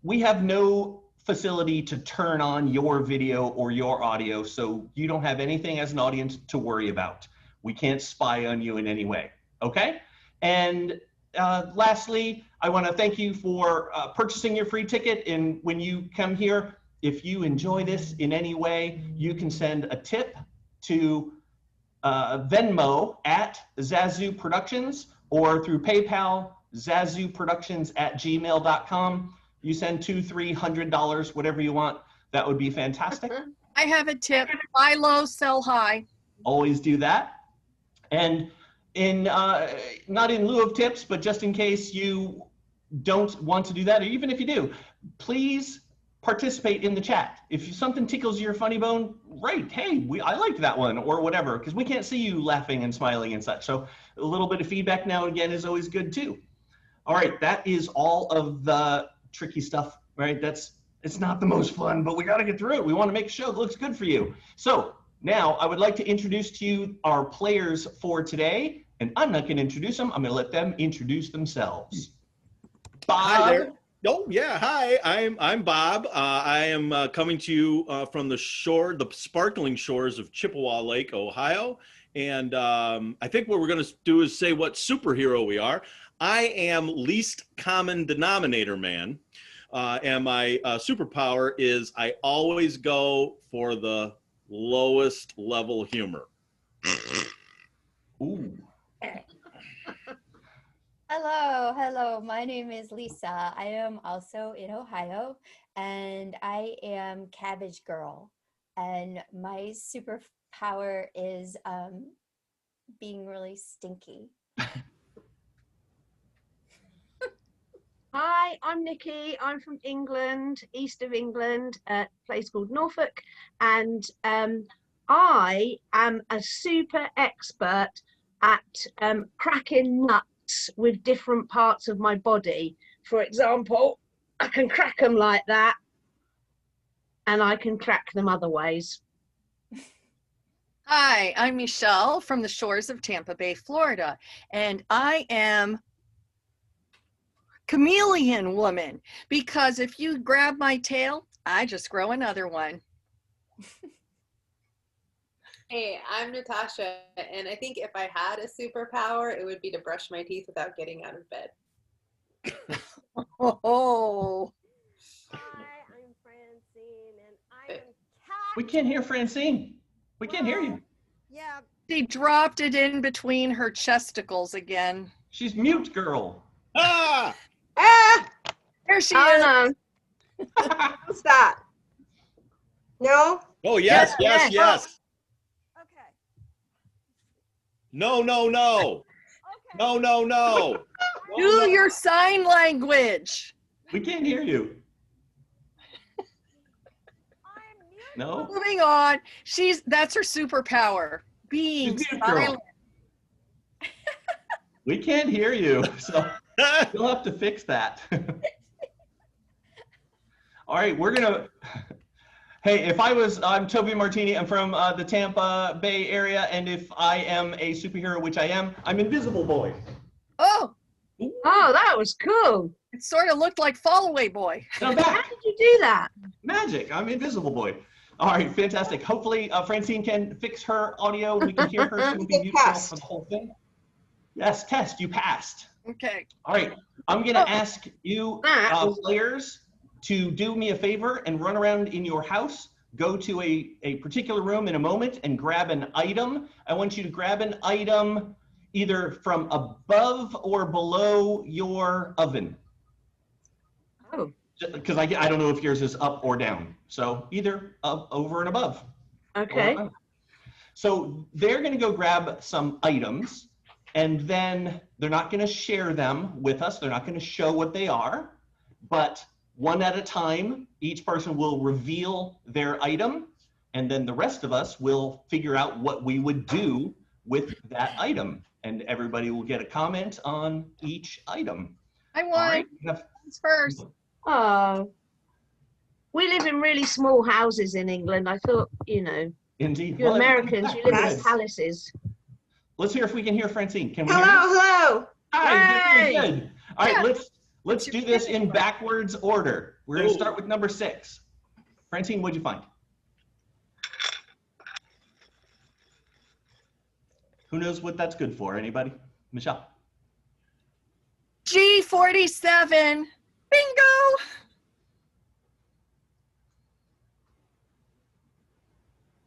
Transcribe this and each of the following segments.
we have no facility to turn on your video or your audio, so you don't have anything as an audience to worry about. We can't spy on you in any way, okay? And lastly, I want to thank you for purchasing your free ticket. And when you come here, if you enjoy this in any way, you can send a tip to Venmo at Zazu Productions, or through PayPal, zazuproductions@gmail.com. You send $200, $300, whatever you want. That would be fantastic. I have a tip. Buy low, sell high. Always do that. And in not in lieu of tips, but just in case you don't want to do that, or even if you do, please participate in the chat. If something tickles your funny bone, right, hey, I liked that one, or whatever, because we can't see you laughing and smiling and such. So a little bit of feedback now and again is always good too. All right, that is all of the tricky stuff, right? It's not the most fun, but we got to get through it. We want to make a show that looks good for you. So now I would like to introduce to you our players for today, and I'm not going to introduce them. I'm going to let them introduce themselves. Bob. Hi there. Oh yeah, hi. I'm Bob. I am coming to you from the sparkling shores of Chippewa Lake, Ohio. And I think what we're going to do is say what superhero we are. I am least common denominator man, and my superpower is I always go for the lowest level humor. Ooh. Hello, my name is Lisa. I am also in Ohio, and I am Cabbage Girl, and my superpower is being really stinky. Hi, I'm Nikki. I'm from England, east of England, a place called Norfolk, and I am a super expert at cracking nuts with different parts of my body. For example, I can crack them like that, and I can crack them other ways. Hi, I'm Michelle from the shores of Tampa Bay, Florida, and I am chameleon woman, because if you grab my tail, I just grow another one. Hey, I'm Natasha, and I think if I had a superpower, it would be to brush my teeth without getting out of bed. Oh. Hi, I'm Francine, and I am cat. We can't hear Francine. We can't hear you. Yeah. She dropped it in between her chesticles again. She's mute girl. Ah! Ah! There she Oh, is. no. What's that? No? Oh, yes, Yes, yes, yes. Okay. No, no, no. Okay. No, no, no. Do your sign language. We can't hear you. I'm mute. No? Moving on. That's her superpower. Being She's mute girl. silent. We can't hear you, so you'll have to fix that. All right, we're gonna, hey, I'm Toby Martini, I'm from the Tampa Bay area, and if I am a superhero, which I am, I'm Invisible Boy. Oh, Oh, that was cool. it sort of looked like Fall Away Boy. And I'm How back. did you do that? Magic, I'm Invisible Boy. All right, fantastic. Hopefully Francine can fix her audio, we can hear her, she won't be mute for the whole thing. Yes, test, you passed. Okay. All right, I'm gonna ask you players to do me a favor and run around in your house, go to a particular room in a moment and grab an item. I want you to grab an item either from above or below your oven. Oh. Because I don't know if yours is up or down. So either up, over and above. Okay. So they're gonna go grab some items, and then they're not gonna share them with us. They're not gonna show what they are, but one at a time, each person will reveal their item, and then the rest of us will figure out what we would do with that item. And everybody will get a comment on each item. I All won. right? First. Oh. We live in really small houses in England. I thought, you Indeed. Americans, you live in palaces. Let's hear if we can hear Francine. Can we Hello, hear you? hello. Hi, Hey. very good. All right, Let's do this in backwards order. We're going to start with number 6. Francine, what'd you find? Who knows what that's good for? Anybody? Michelle? G47. Bingo!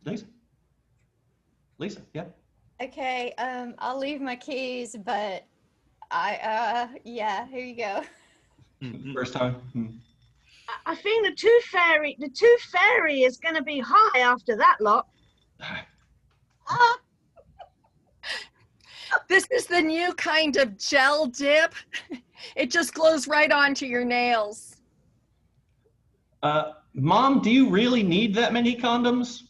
Lisa? Lisa, yeah. Okay, I'll leave my keys, but yeah, here you go. First time. I think the tooth fairy is going to be high after that lot. This is the new kind of gel dip. It just glows right onto your nails. Mom, do you really need that many condoms?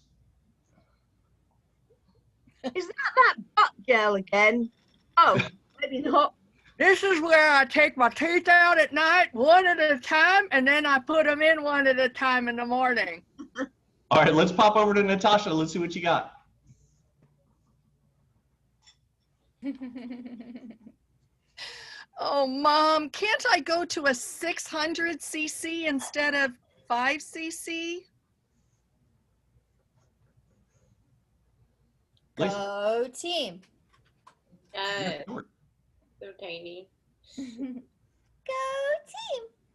Is that butt gel again? Oh, maybe not. This is where I take my teeth out at night, one at a time, and then I put them in one at a time in the morning. All right, let's pop over to Natasha. Let's see what you got. Oh, Mom, can't I go to a 600 cc instead of 5 cc? Lisa? Go team. Yes, so tiny. Go team.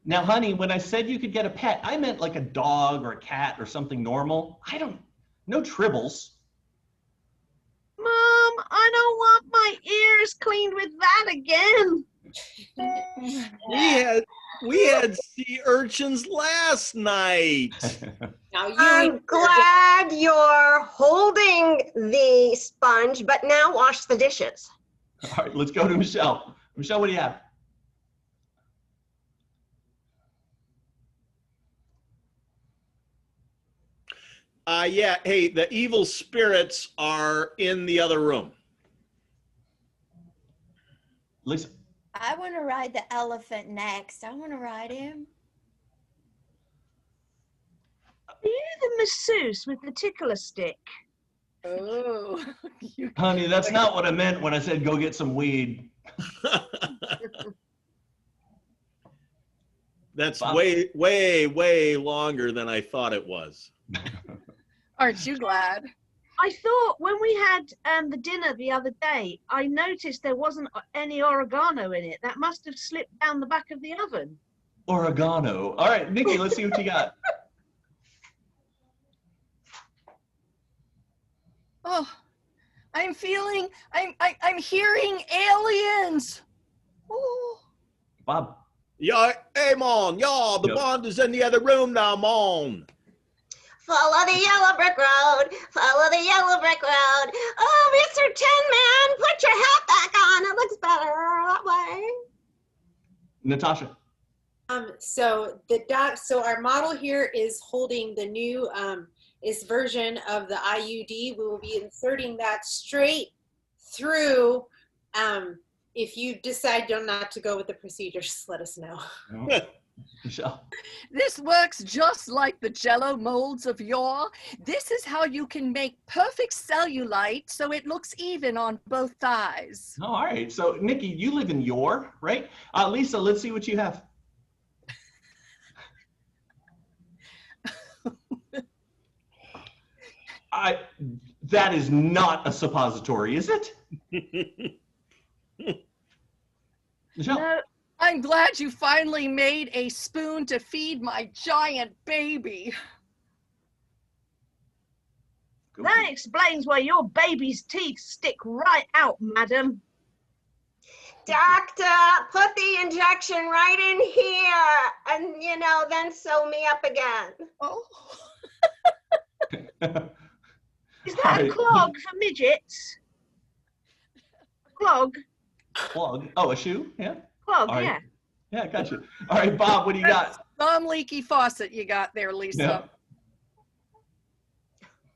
Now, honey, when I said you could get a pet, I meant like a dog or a cat or something normal. No tribbles. Mom, I don't want my ears cleaned with that again. We had sea urchins last night. Now you I'm glad you're holding the sponge, but now wash the dishes. All right, let's go to Michelle. Michelle, what do you have? Yeah, hey, the evil spirits are in the other room. Lisa? I want to ride the elephant next. I want to ride him. Are you the masseuse with the tickler stick? Oh, Honey, that's not what I meant when I said go get some weed. That's Bob? way, way, way longer than I thought it was. aren't you glad? I thought when we had the dinner the other day, I noticed there wasn't any oregano in it. That must have slipped down the back of the oven. Oregano. All right, Nikki, let's see what you got. Oh, I'm hearing aliens. Oh. Bob? Yeah, hey, Mon, yeah, the Yep. bond is in the other room now, Mon. Follow the yellow brick road. Follow the yellow brick road. Oh, Mr. Tin Man, put your hat back on. It looks better that way. Natasha? So our model here is holding the new version of the IUD. We will be inserting that straight through. If you decide not to go with the procedure, just let us know. No. Michelle? This works just like the Jell-O molds of yore. This is how you can make perfect cellulite so it looks even on both thighs. Oh, all right. So, Nikki, you live in Yore, right? Lisa, let's see what you have. That is not a suppository, is it? Michelle? No, I'm glad you finally made a spoon to feed my giant baby. Go for that it. explains why your baby's teeth stick right out, madam. Doctor, put the injection right in here and, then sew me up again. Oh. Is that All a right. clog for midgets? Clog? Plug. Oh, a shoe? Yeah. Clog, All right. yeah. Yeah, gotcha. All right, Bob, what do you got? Some leaky faucet you got there, Lisa. Yeah.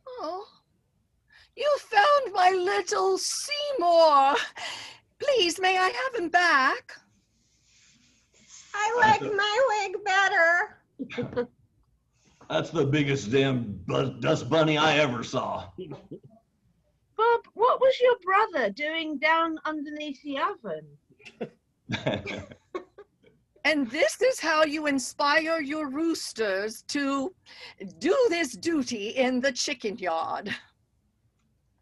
Oh, you found my little Seymour. Please, may I have him back? I like my wig better. That's the biggest damn dust bunny I ever saw. Bob, what was your brother doing down underneath the oven? And this is how you inspire your roosters to do this duty in the chicken yard.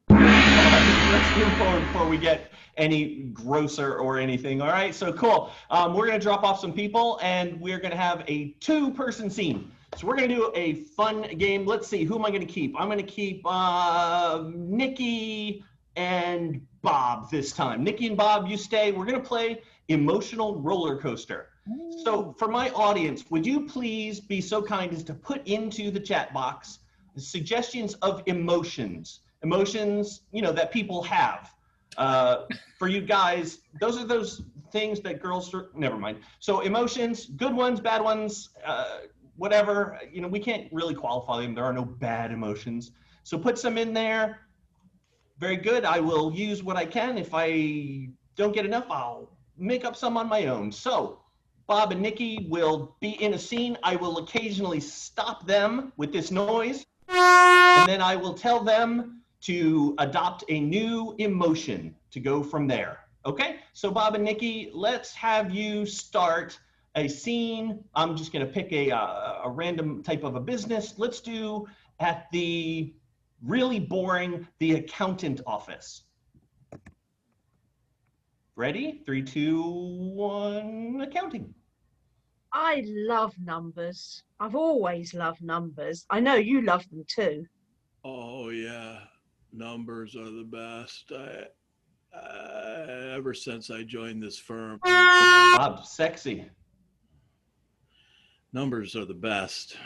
Let's move forward before we get any grosser or anything. All right, so cool. We're going to drop off some people, and we're going to have a two-person scene. So we're going to do a fun game. Let's see, who am I going to keep? I'm going to keep Nikki and Bob this time. Nikki and Bob, you stay. We're going to play emotional roller coaster. So for my audience, would you please be so kind as to put into the chat box suggestions of emotions, you know, that people have. For you guys, those are those things that girls, never mind. So emotions, good ones, bad ones, whatever, you know, we can't really qualify them. There are no bad emotions. So put some in there. Very good. I will use what I can. If I don't get enough, I'll make up some on my own. So Bob and Nikki will be in a scene. I will occasionally stop them with this noise, and then I will tell them to adopt a new emotion to go from there. Okay, so Bob and Nikki, let's have you start a scene. I'm just gonna pick a random type of a business. Let's do at the really boring, the accountant office. Ready? 3, 2, 1, accounting. I love numbers. I've always loved numbers. I know you love them too. Oh yeah, numbers are the best. Ever since I joined this firm, Bob, sexy. numbers are the best.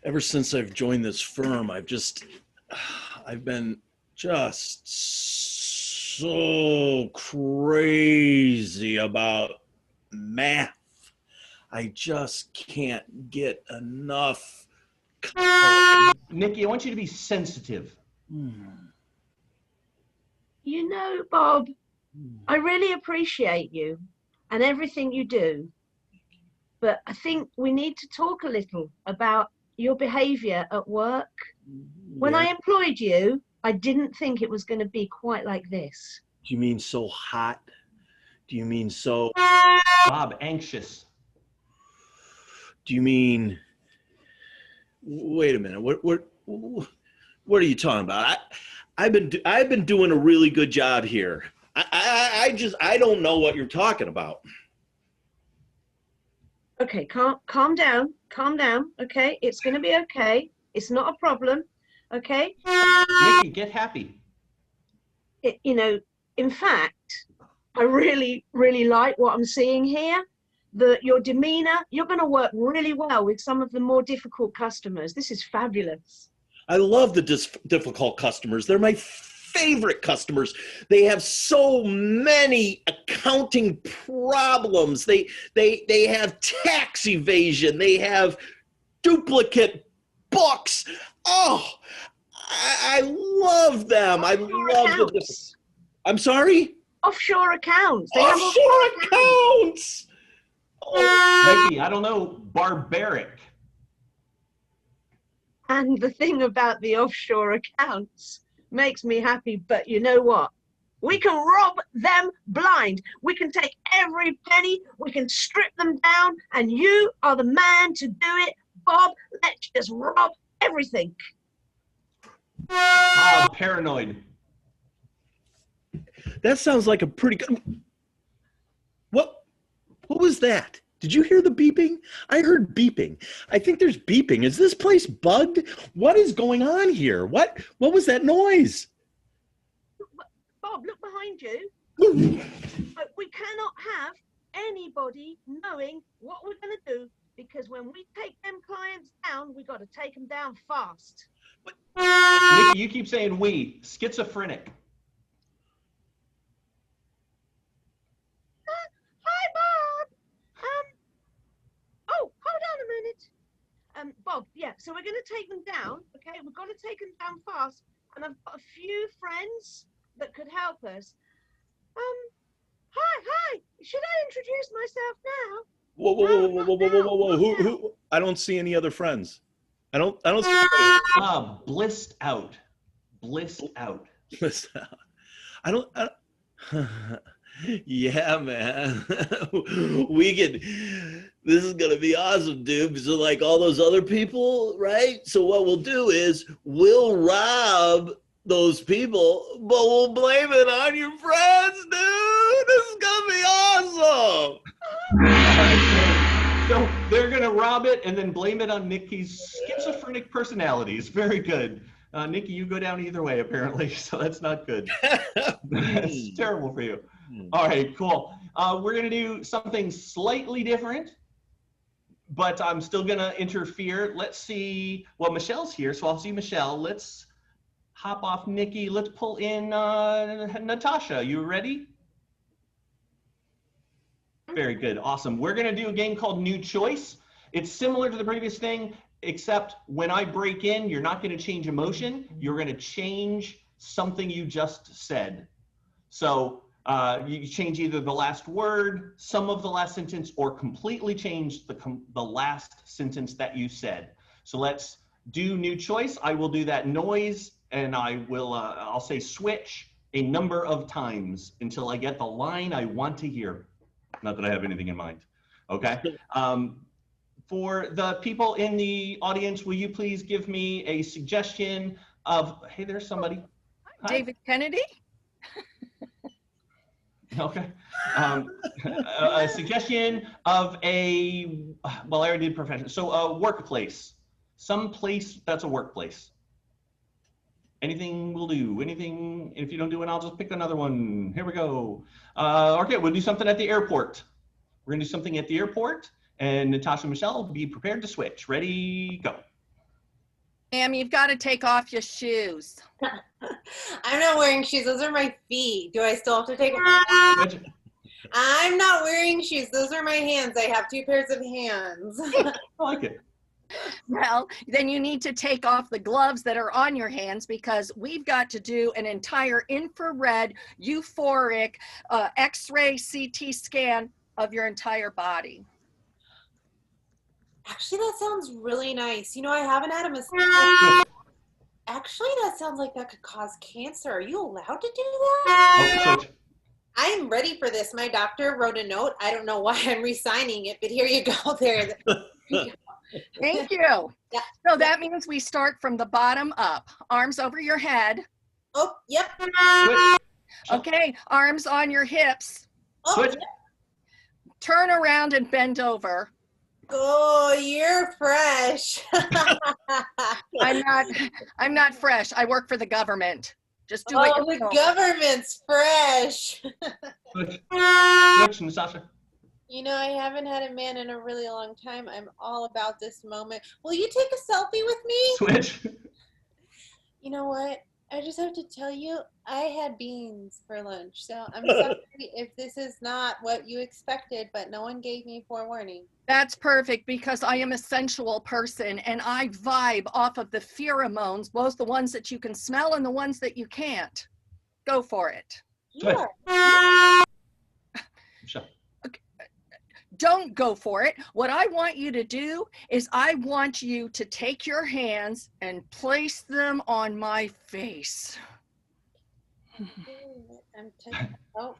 Ever since I've joined this firm, I've been just so crazy about math. I just can't get enough. Nikki, I want you to be sensitive. You know, Bob, I really appreciate you and everything you do. But I think we need to talk a little about your behavior at work. When I employed you, I didn't think it was going to be quite like this. Do you mean so hot? Do you mean so? Bob, anxious. Do you mean? Wait a minute. What are you talking about? I've been doing a really good job here. I don't know what you're talking about. Okay, calm down, okay? It's going to be okay. It's not a problem, okay? Nikki, get happy. You know, in fact, I really, really like what I'm seeing here. Your demeanor, you're going to work really well with some of the more difficult customers. This is fabulous. I love the difficult customers. They're my favorite customers. They have so many accounting problems. They have tax evasion. They have duplicate books. Oh, I love them. I love the. I'm sorry? Offshore accounts. They Offshore accounts. Oh. Nikki, I don't know, barbaric. And the thing about the offshore accounts makes me happy, but you know what? We can rob them blind. We can take every penny, we can strip them down, and you are the man to do it. Bob, let's just rob everything. Bob, paranoid. That sounds like a pretty good. What was that? Did you hear the beeping? I heard beeping. I think there's beeping. Is this place bugged? What is going on here? What was that noise? Bob, look behind you. But we cannot have anybody knowing what we're going to do, because when we take them clients down, we got to take them down fast. Nikki, you keep saying we. Schizophrenic. Hi, Bob. Oh, hold on a minute. Bob, yeah, so we're going to take them down, okay? We've got to take them down fast, and I've got a few friends that could help us. Hi. Should I introduce myself now? Whoa. Who? I don't see any other friends. I don't see anybody. Blissed out. Blissed out. Blissed out. Yeah, man. This is gonna be awesome, dude. So like all those other people, right? So what we'll do is we'll rob those people, but we'll blame it on your friends, dude. This is gonna be awesome. So they're gonna rob it and then blame it on Nikki's schizophrenic personalities. Very good. Nikki, you go down either way, apparently, so that's not good. That's terrible for you. All right, cool. We're gonna do something slightly different, but I'm still gonna interfere. Let's see, well, Michelle's here, so I'll see Michelle. Let's hop off Nikki. Let's pull in Natasha. You ready? Very good, awesome. We're gonna do a game called New Choice. It's similar to the previous thing, except when I break in, you're not gonna change emotion, you're gonna change something you just said. So you change either the last word, some of the last sentence, or completely change the last sentence that you said. So let's do New Choice. I will do that noise, and I'll say switch a number of times until I get the line I want to hear. Not that I have anything in mind, okay? For the people in the audience, will you please give me a suggestion of, hey, there's somebody. Hi. David Kennedy? Okay. A suggestion of well, I already did profession. So a workplace, some place that's a workplace. Anything will do, anything. If you don't do it, I'll just pick another one. Here we go. Okay, we'll do something at the airport. We're gonna do something at the airport, and Natasha and Michelle, be prepared to switch. Ready, go. Ma'am, you've got to take off your shoes. I'm not wearing shoes. Those are my feet. Do I still have to take them? I'm not wearing shoes. Those are my hands. I have 2 pairs of hands. I like it. Well, then you need to take off the gloves that are on your hands, because we've got to do an entire infrared, euphoric, X-ray CT scan of your entire body. Actually, that sounds really nice. You know, I haven't had a mistake. Actually, that sounds like that could cause cancer. Are you allowed to do that? Oh, I'm ready for this. My doctor wrote a note. I don't know why I'm re-signing it, but here you go there. Thank you. Yeah. So that means we start from the bottom up. Arms over your head. Oh, yep. Okay, arms on your hips. Oh, Switch. yep. Turn around and bend over. Oh, you're fresh. I'm not fresh. I work for the government. Just do what Oh, you're the told. government's fresh. Switch, Natasha. You know, I haven't had a man in a really long time. I'm all about this moment. Will you take a selfie with me? Switch. You know what? I just have to tell you, I had beans for lunch. So I'm sorry if this is not what you expected, but no one gave me forewarning. That's perfect, because I am a sensual person and I vibe off of the pheromones, both the ones that you can smell and the ones that you can't. Go for it. Yeah. Michelle. Don't go for it. What I want you to do is I want you to take your hands and place them on my face. Oh,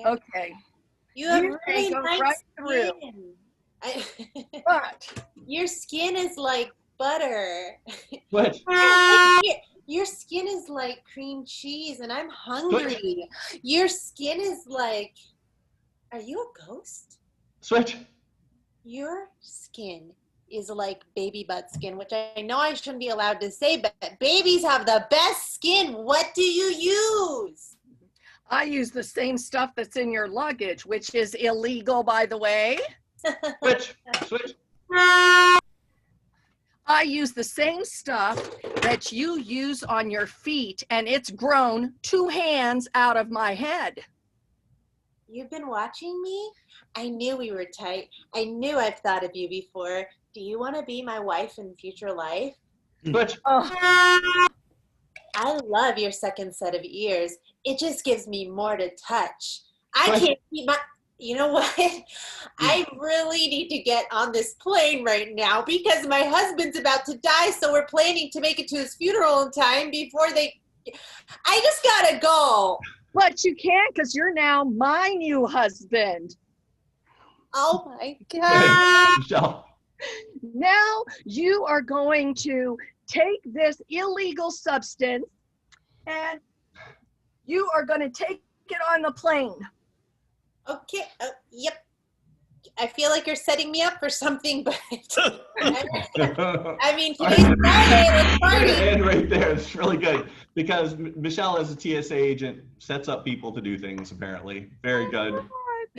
Okay. you have You really go nice right through. skin. But Your skin is like butter. Switch. Your skin is like cream cheese, and I'm hungry. Your skin is like, are you a ghost? Switch. Your skin is like baby butt skin, which I know I shouldn't be allowed to say, but babies have the best skin. What do you use? I use the same stuff that's in your luggage, which is illegal, by the way. Switch. Switch. I use the same stuff that you use on your feet, and it's grown 2 hands out of my head. You've been watching me? I knew we were tight. I knew I've thought of you before. Do you want to be my wife in future life? Switch. Oh, I love your second set of ears. It just gives me more to touch. I Right. can't keep my, you know what? I really need to get on this plane right now because my husband's about to die, so we're planning to make it to his funeral in time before they, I just gotta go. But you can't because you're now my new husband. Oh my God. Michelle. Now you are going to take this illegal substance and you are going to take it on the plane. Okay. Yep. I feel like you're setting me up for something, but I mean, today's Friday. Let's party. And right there, it's really good because Michelle, as a TSA agent, sets up people to do things. Apparently, very good.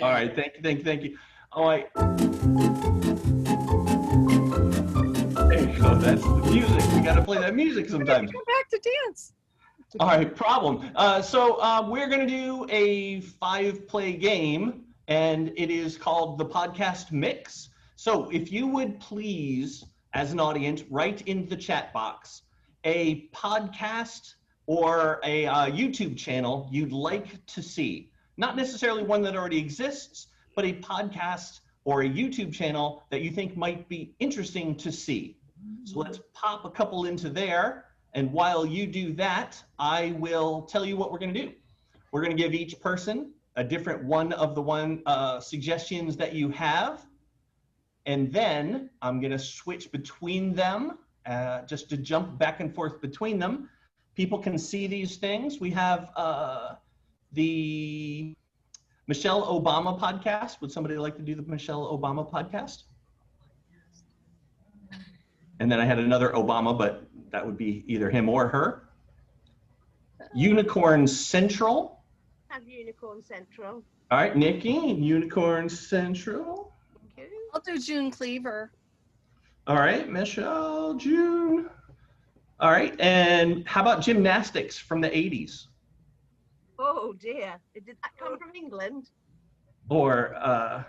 All right, thank you. All right. There you go. That's the music. We got to play that music sometimes. Come back to dance. All right, problem. So we're going to do a 5-play game, and it is called the Podcast Mix. So if you would please, as an audience, write in the chat box a podcast or a YouTube channel you'd like to see. Not necessarily one that already exists, but a podcast or a YouTube channel that you think might be interesting to see. So let's pop a couple into there. And while you do that, I will tell you what we're going to do. We're going to give each person a different one of the suggestions that you have. And then I'm going to switch between them just to jump back and forth between them. People can see these things. We have the Michelle Obama podcast. Would somebody like to do the Michelle Obama podcast? And then I had another Obama, but that would be either him or her. Unicorn Central. Have Unicorn Central. All right, Nikki, Unicorn Central. Thank you. I'll do June Cleaver. All right, Michelle, June. All right, and how about gymnastics from the 80s? Oh dear. Did that come from England? Or,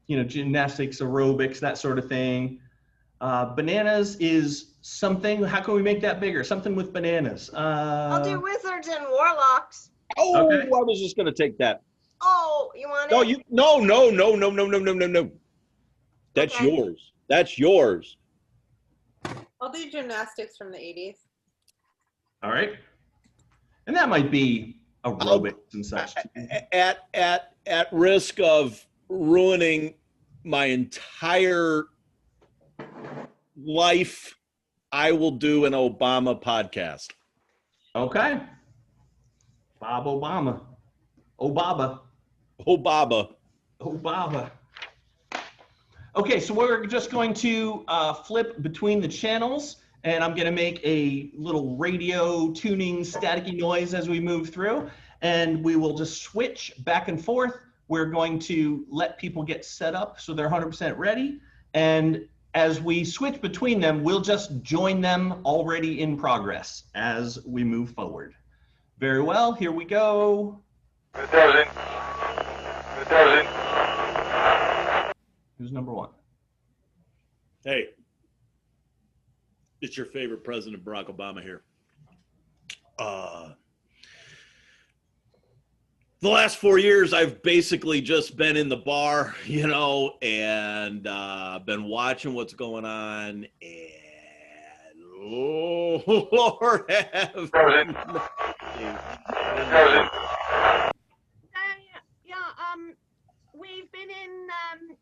gymnastics, aerobics, that sort of thing. Bananas is something. How can we make that bigger? Something with bananas. I'll do wizards and warlocks. Oh, Okay. I was just gonna take that. Oh, you want No, it? no. That's Okay. yours. That's yours. I'll do gymnastics from the 80s. All right. And that might be aerobics and such. At risk of ruining my entire life, I will do an Obama podcast. Okay. Bob Obama. Obaba. Obama. Obama. Okay, so we're just going to flip between the channels, and I'm going to make a little radio tuning staticky noise as we move through, and we will just switch back and forth. We're going to let people get set up so they're 100% ready, and as we switch between them, we'll just join them already in progress as we move forward. Very well, here we go. Who's number one? Hey, it's your favorite President Barack Obama here. The last 4 years, I've basically just been in the bar, and been watching what's going on. And oh, Lord have We've been in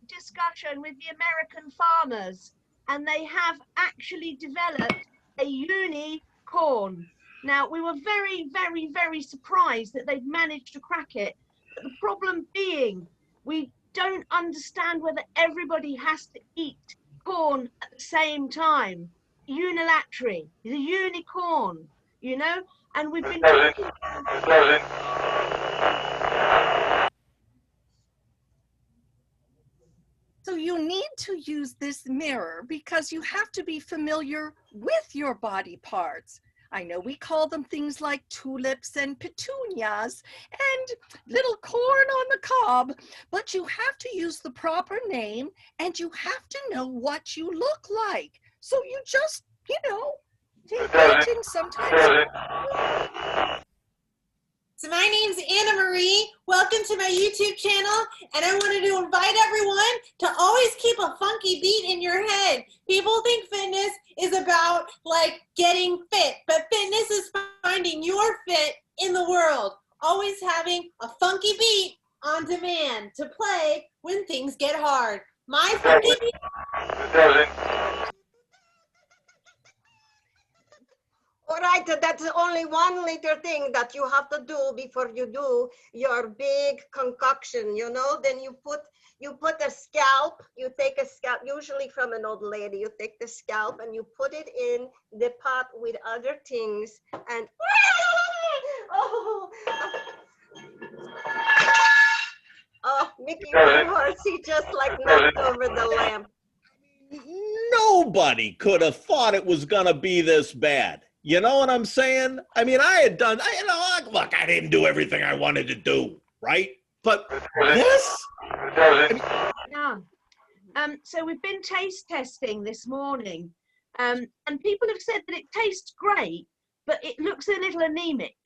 discussion with the American farmers, and they have actually developed a unicorn. Now, we were very, very, very surprised that they've managed to crack it. But the problem being, we don't understand whether everybody has to eat corn at the same time, unilaterally, the unicorn, and we've been So you need to use this mirror because you have to be familiar with your body parts. I know we call them things like tulips and petunias and little corn on the cob, but you have to use the proper name and you have to know what you look like. So you just, sometimes. So my name's Anna Marie. Welcome to my YouTube channel, and I wanted to invite everyone to always keep a funky beat in your head, People think fitness is about like getting fit, but fitness is finding your fit in the world. Always having a funky beat on demand to play when things get hard. My funky beat. All right, that's only one little thing that you have to do before you do your big concoction, you know? Then you put a scalp, you take a scalp, usually from an old lady, you take the scalp and you put it in the pot with other things and, oh, Mickey Horse, he just like knocked over the lamp. Nobody could have thought it was going to be this bad. You know what I'm saying? I mean, look, I didn't do everything I wanted to do, right? But this? Yeah. So we've been taste testing this morning, and people have said that it tastes great, but it looks a little anemic.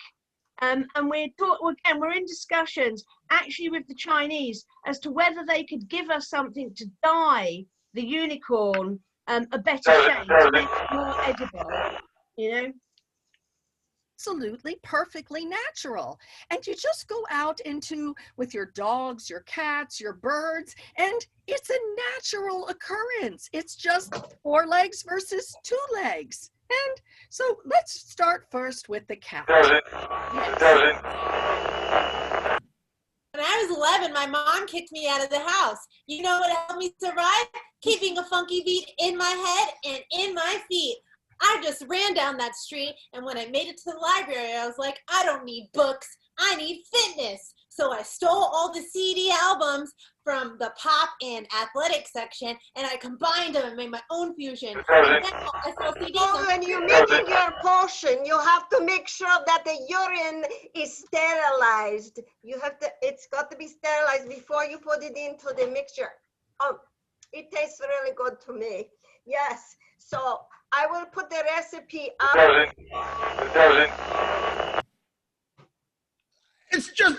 And we're in discussions actually with the Chinese as to whether they could give us something to dye the unicorn a better shade to make it more edible. You know? Absolutely perfectly natural. And you just go out with your dogs, your cats, your birds, and it's a natural occurrence. It's just 4 legs versus 2 legs. And so let's start first with the cat. Yes. When I was 11, my mom kicked me out of the house. You know what helped me survive? Keeping a funky beat in my head and in my feet. I just ran down that street, and when I made it to the library, I was like, I don't need books, I need fitness. So I stole all the CD albums from the pop and athletic section, and I combined them and made my own fusion. And now I sell CDs. Oh, when you're making your potion, you have to make sure that the urine is sterilized. It's got to be sterilized before you put it into the mixture. Oh, it tastes really good to me. Yes, so I will put the recipe up. It's just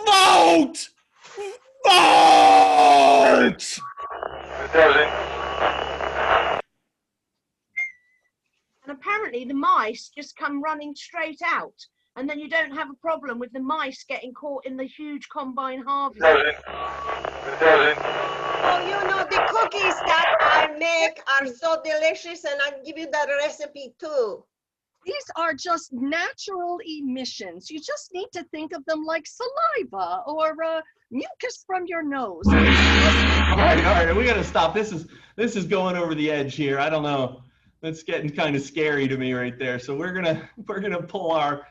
vote! Vote! And apparently the mice just come running straight out, and then you don't have a problem with the mice getting caught in the huge combine harvest. Oh, you know, the cookies that I make are so delicious, and I'll give you that recipe too. These are just natural emissions. You just need to think of them like saliva or mucus from your nose. All right, we got to stop. This is going over the edge here. I don't know. That's getting kind of scary to me right there. So we're gonna pull our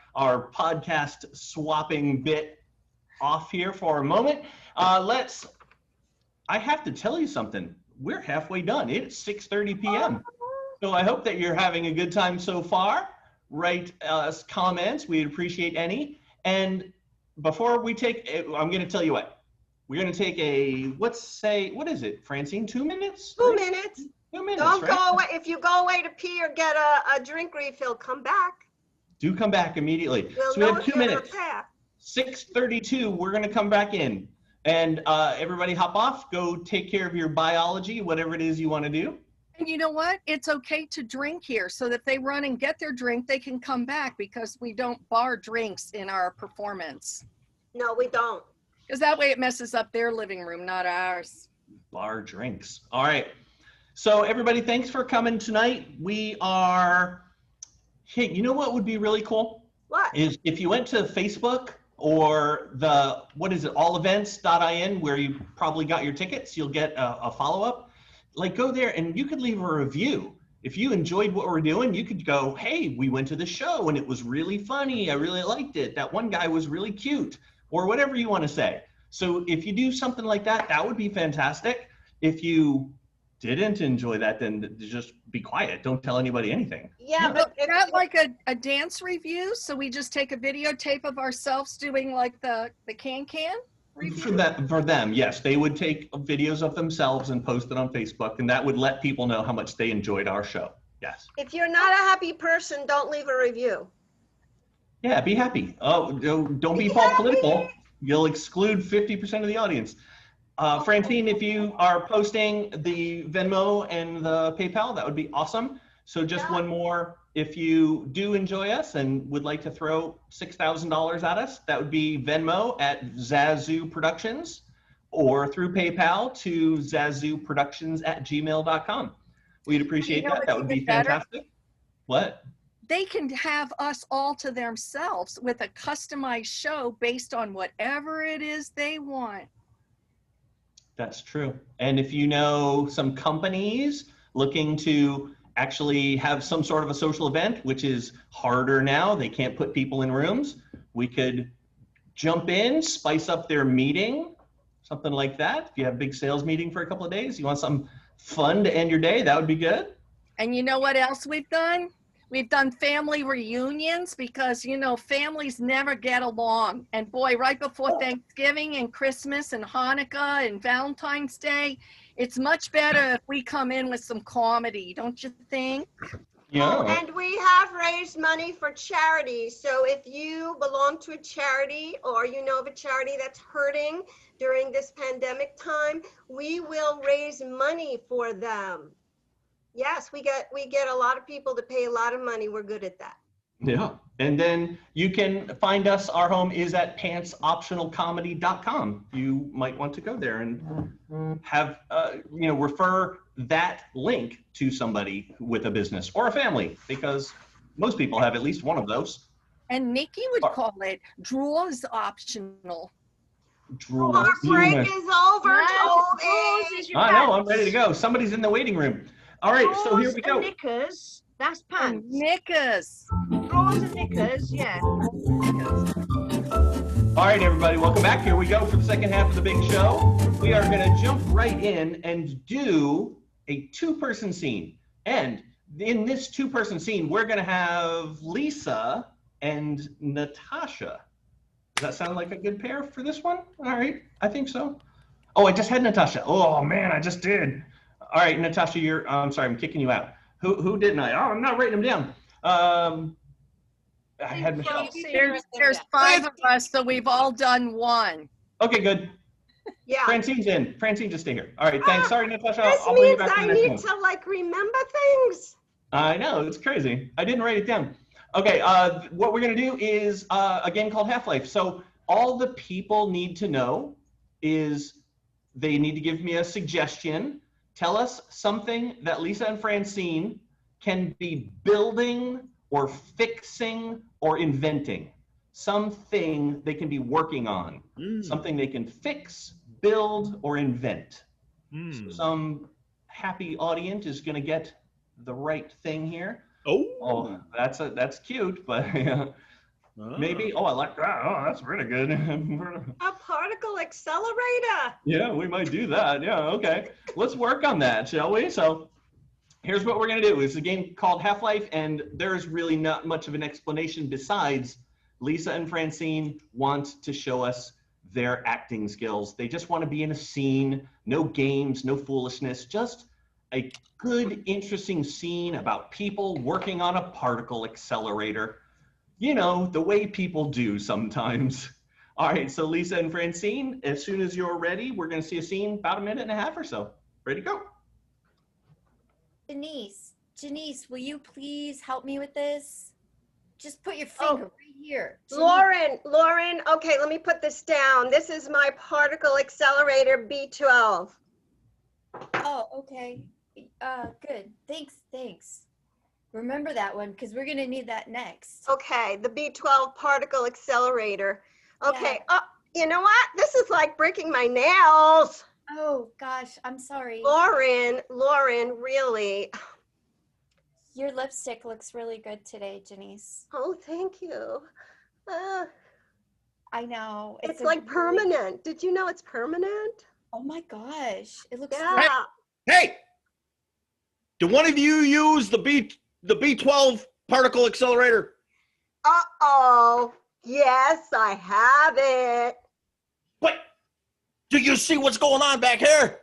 podcast swapping bit off here for a moment. I have to tell you something. We're halfway done. It's 6:30 p.m. So I hope that you're having a good time so far. Write us comments. We'd appreciate any. And before we take, I'm going to tell you what. We're going to take what is it, Francine? 2 minutes? 2 minutes. 2 minutes, Don't right? go away. If you go away to pee or get a drink refill, come back. Do come back immediately. We'll So we know have if 2 you're minutes. there. 6:32, we're going to come back in. And everybody hop off. Go take care of your biology, whatever it is you want to do. And you know what? It's okay to drink here so that if they run and get their drink, they can come back because we don't bar drinks in our performance. No, we don't. Because that way it messes up their living room, not ours. Bar drinks. All right. So everybody, thanks for coming tonight. Hey, you know what would be really cool? What? Is if you went to Facebook or allevents.in, where you probably got your tickets, you'll get a follow-up. Like, go there and you could leave a review. If you enjoyed what we're doing, you could go, hey, we went to the show and it was really funny. I really liked it. That one guy was really cute, or whatever you want to say. So if you do something like that, that would be fantastic. If you didn't enjoy that, then just be quiet. Don't tell anybody anything. Yeah, but Is that like a dance review? So we just take a videotape of ourselves doing like the can-can review? For them, yes. They would take videos of themselves and post it on Facebook, and that would let people know how much they enjoyed our show. Yes. if you're not a happy person, don't leave a review. Yeah, be happy. Oh, don't be all political. You'll exclude 50% of the audience. Francine, if you are posting the Venmo and the PayPal, that would be awesome. So just Yeah. one more, if you do enjoy us and would like to throw $6,000 at us, that would be Venmo at Zazu Productions or through PayPal to zazooproductions@gmail.com. We'd appreciate You know that. That what's would be even better? fantastic. What? They can have us all to themselves with a customized show based on whatever it is they want. That's true. And if you know some companies looking to actually have some sort of a social event, which is harder now, they can't put people in rooms, we could jump in, spice up their meeting, something like that. If you have a big sales meeting for a couple of days, you want something fun to end your day, that would be good. And you know what else we've done? We've done family reunions because, you know, families never get along. And boy, right before Thanksgiving and Christmas and Hanukkah and Valentine's Day, it's much better if we come in with some comedy, don't you think? Oh, and we have raised money for charity. So if you belong to a charity or you know of a charity that's hurting during this pandemic time, we will raise money for them. Yes, we get a lot of people to pay a lot of money. We're good at that. Yeah. And then you can find us. Our home is at pantsoptionalcomedy.com. You might want to go there and have, refer that link to somebody with a business or a family, because most people have at least one of those. And Nikki would call it drawers optional. Drool. Our break is over, Yes, Toby. drawers is your I know, I'm pants. ready to go. Somebody's in the waiting room. All right, so here we Drawers go. and knickers, that's And pants. knickers. Drawers and knickers, yeah. All right, everybody, welcome back. Here we go for the second half of the big show. We are going to jump right in and do a two-person scene. And in this two-person scene, we're going to have Lisa and Natasha. Does that sound like a good pair for this one? All right, I think so. Oh, I just had Natasha. Oh, man, I just did. All right, Natasha, I'm sorry, I'm kicking you out. Who didn't I? Oh, I'm not writing them down. I had Michelle. There's 5 of us, so we've all done one. Okay, good. Yeah. Francine's in. Francine, just stay here. All right, thanks. Sorry, Natasha. This I'll bring you means back to I the next need one. to like remember things. I know, it's crazy. I didn't write it down. Okay, what we're gonna do is a game called Half-Life. So all the people need to know is they need to give me a suggestion. Tell us something that Lisa and Francine can be building or fixing or inventing. Something they can be working on. Something they can fix, build, or invent. So some happy audience is gonna get the right thing here. Oh, that's cute, but maybe. Oh, I like that. Oh, that's really good. A particle accelerator. Yeah, we might do that. Yeah, okay. Let's work on that, shall we? So here's what we're gonna do. It's a game called Half-Life, and there's really not much of an explanation besides Lisa and Francine want to show us their acting skills. They just want to be in a scene, no games, no foolishness, just a good, interesting scene about people working on a particle accelerator. You know, the way people do sometimes. All right, so Lisa and Francine, as soon as you're ready, we're going to see a scene about a minute and a half or so. Ready to go. Janice, will you please help me with this? Just put your finger right here. Lauren, okay, let me put this down. This is my particle accelerator B12. Oh, okay. Good. Thanks. Remember that one, because we're gonna need that next. Okay, the B12 particle accelerator. Okay, you know what? This is like breaking my nails. Oh gosh, I'm sorry. Lauren, really. Your lipstick looks really good today, Janice. Oh, thank you. I know. It's like permanent. Did you know it's permanent? Oh my gosh, it looks Yeah. Hey, do one of you use the B12 particle accelerator? Uh-oh. Yes, I have it. What? Do you see what's going on back here?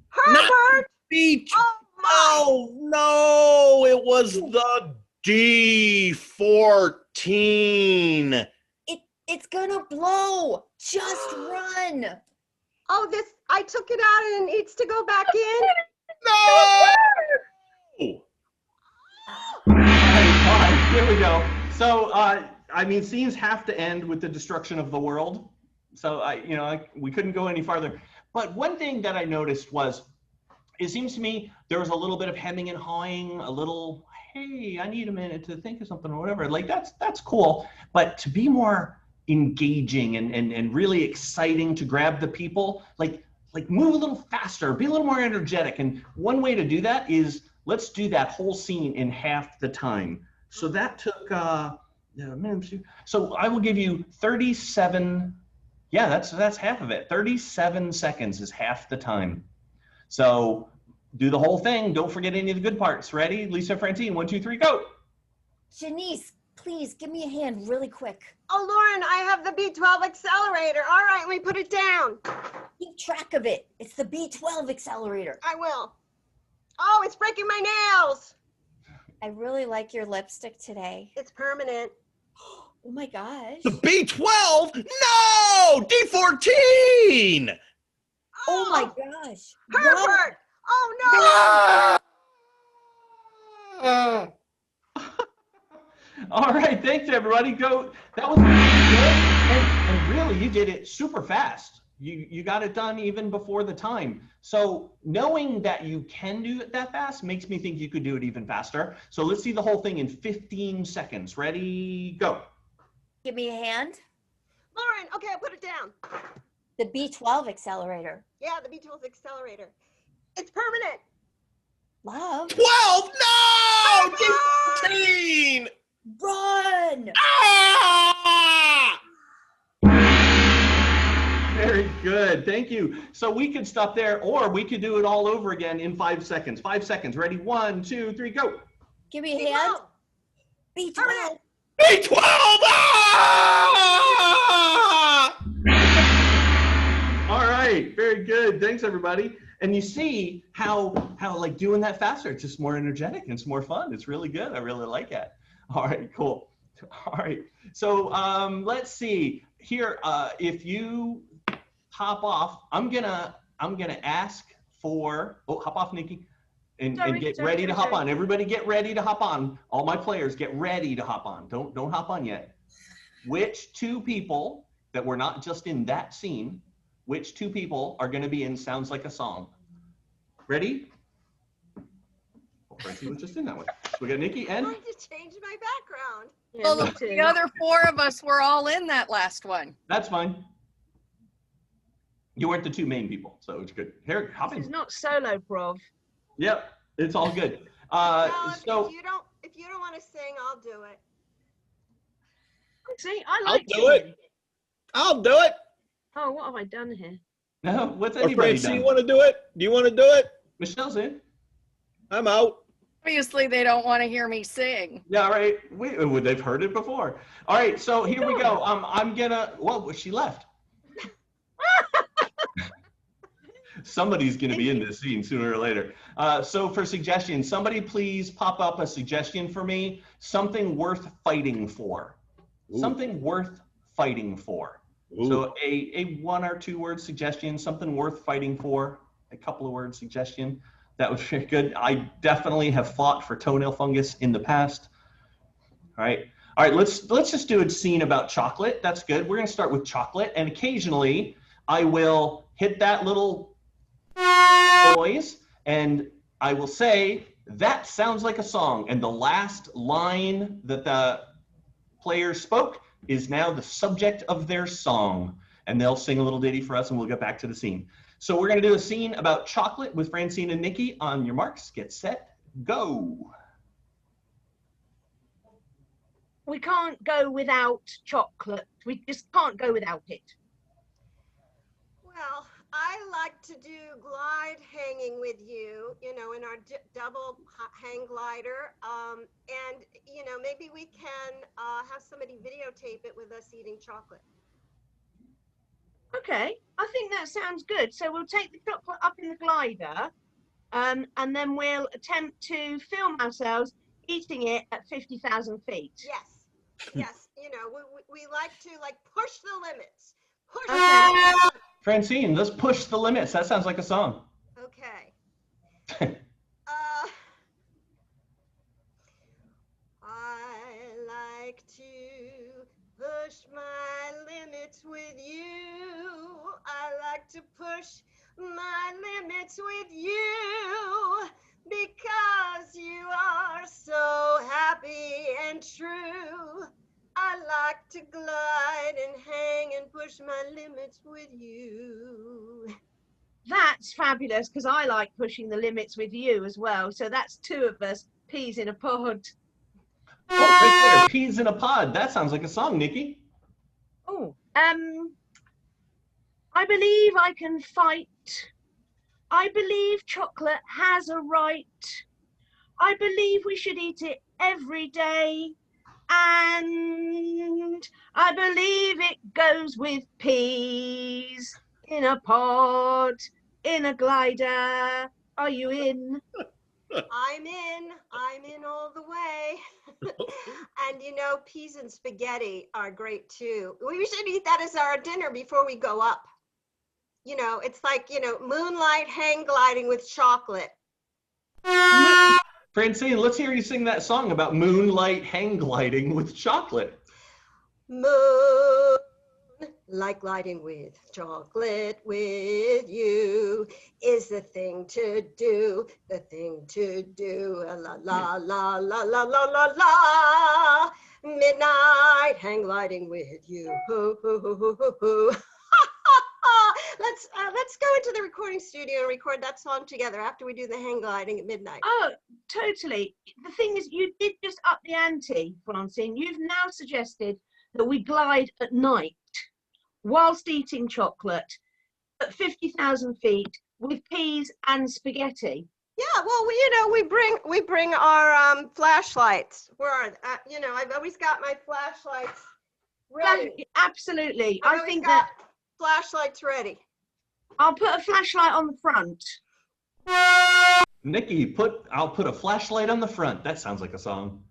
Herbert! Oh no, it was the D14. It's gonna blow. Just run. Oh, I took it out and it needs to go back in. No! All right, here we go. So, I mean, scenes have to end with the destruction of the world. So, we couldn't go any farther. But one thing that I noticed was, it seems to me there was a little bit of hemming and hawing, a little, hey, I need a minute to think of something or whatever. Like, that's cool. But to be more engaging and really exciting to grab the people, like move a little faster, be a little more energetic. And one way to do that is, let's do that whole scene in half the time. So that took so I will give you 37. Yeah, that's half of it. 37 seconds is half the time. So do the whole thing. Don't forget any of the good parts. Ready? Lisa, Francine, 1, 2, 3, go. Janice, please give me a hand really quick. Oh, Lauren, I have the B12 accelerator. All right, let me put it down. Keep track of it. It's the B12 accelerator. I will. Oh, it's breaking my nails. I really like your lipstick today. It's permanent. Oh my gosh. The B12? No! D14! Oh my gosh. Herbert! Oh no! All right, thanks everybody. Go. That was really good, and really you did it super fast. You got it done even before the time. So knowing that you can do it that fast makes me think you could do it even faster. So let's see the whole thing in 15 seconds. Ready, go. Give me a hand. Lauren, okay, I put it down. The B12 accelerator. Yeah, the B12 accelerator. It's permanent. Love. 12? No! D14! Run! Ah! Very good, thank you. So we could stop there, or we could do it all over again in 5 seconds. 5 seconds, ready? 1, 2, 3, go. Give me a hand. B12. B12! Ah! All right, very good. Thanks, everybody. And you see how like doing that faster, it's just more energetic and it's more fun. It's really good. I really like it. All right, cool. All right. So let's see here. If you hop off, I'm gonna ask for. Oh, hop off, Nikki, and get ready to hop on. Everybody, get ready to hop on. All my players, get ready to hop on. Don't hop on yet. Which 2 people that were not just in that scene? Which 2 people are going to be in Sounds Like a Song? Ready? Oh, Francie was just in that one. So we got Nikki and. I'm trying to change my background. Yeah, Well, me the too. other 4 of us were all in that last one. That's fine. You weren't the 2 main people, so it's good. Here, hop This is in. not solo, Prov. Yep, it's all good. No, So if you don't want to sing, I'll do it. See, I I'll like do it. I'll do it. Oh, what have I done here? no, what's Or anybody Francine, done? want to do it? Do you want to do it? Michelle's in. I'm out. Obviously, they don't want to hear me sing. Yeah, all right. They've heard it before. All right, so here we go. I'm gonna. Well, she left. Somebody's gonna be in this scene sooner or later. So for suggestions, somebody please pop up a suggestion for me. Something worth fighting for. Ooh. Something worth fighting for. Ooh. So a 1 or 2 word suggestion. Something worth fighting for. A couple of word suggestion. That was very good. I definitely have fought for toenail fungus in the past. All right. All right, let's just do a scene about chocolate. That's good. We're going to start with chocolate, and occasionally I will hit that little noise, and I will say, that sounds like a song. And the last line that the player spoke is now the subject of their song. And they'll sing a little ditty for us, and we'll get back to the scene. So we're going to do a scene about chocolate with Francine and Nikki. On your marks, get set, go. We can't go without chocolate. We just can't go without it. Well, I like to do glide hanging with you, in our double hang glider. And, maybe we can have somebody videotape it with us eating chocolate. Okay, I think that sounds good. So we'll take the chocolate up in the glider, and then we'll attempt to film ourselves eating it at 50,000 feet. Yes, yes. We like to push the limits. Push Okay. Francine, let's push the limits. That sounds like a song. Okay. I like to push my limits with you. I like to push my limits with you because you are so happy and true. I like to glide and hang and push my limits with you. That's fabulous because I like pushing the limits with you as well. So that's two of us, peas in a pod. Oh, right there, Peas in a Pod. That sounds like a song, Nikki. Oh, I believe I can fight. I believe chocolate has a right. I believe we should eat it every day. And I believe it goes with peas in a pod, in a glider. Are you in? I'm in all the way. And you know, peas and spaghetti are great too. We should eat that as our dinner before we go up. You know, it's like, you know, moonlight hang gliding with chocolate. Francine, let's hear you sing that song about moonlight hang gliding with chocolate. Moon, like gliding with chocolate with you is the thing to do, the thing to do. La la la la la la la la. Midnight hang gliding with you. Hoo, hoo, hoo, hoo, hoo, hoo. Let's go into the recording studio and record that song together after we do the hang gliding at midnight. Oh, totally. The thing is, you did just up the ante, Francine. You've now suggested that we glide at night whilst eating chocolate at 50,000 feet with peas and spaghetti. Yeah, well, we bring our flashlights. You know, I've always got my flashlights ready. Absolutely. I've I always think got that flashlights ready. I'll put a flashlight on the front. Nikki, I'll put a flashlight on the front. That sounds like a song.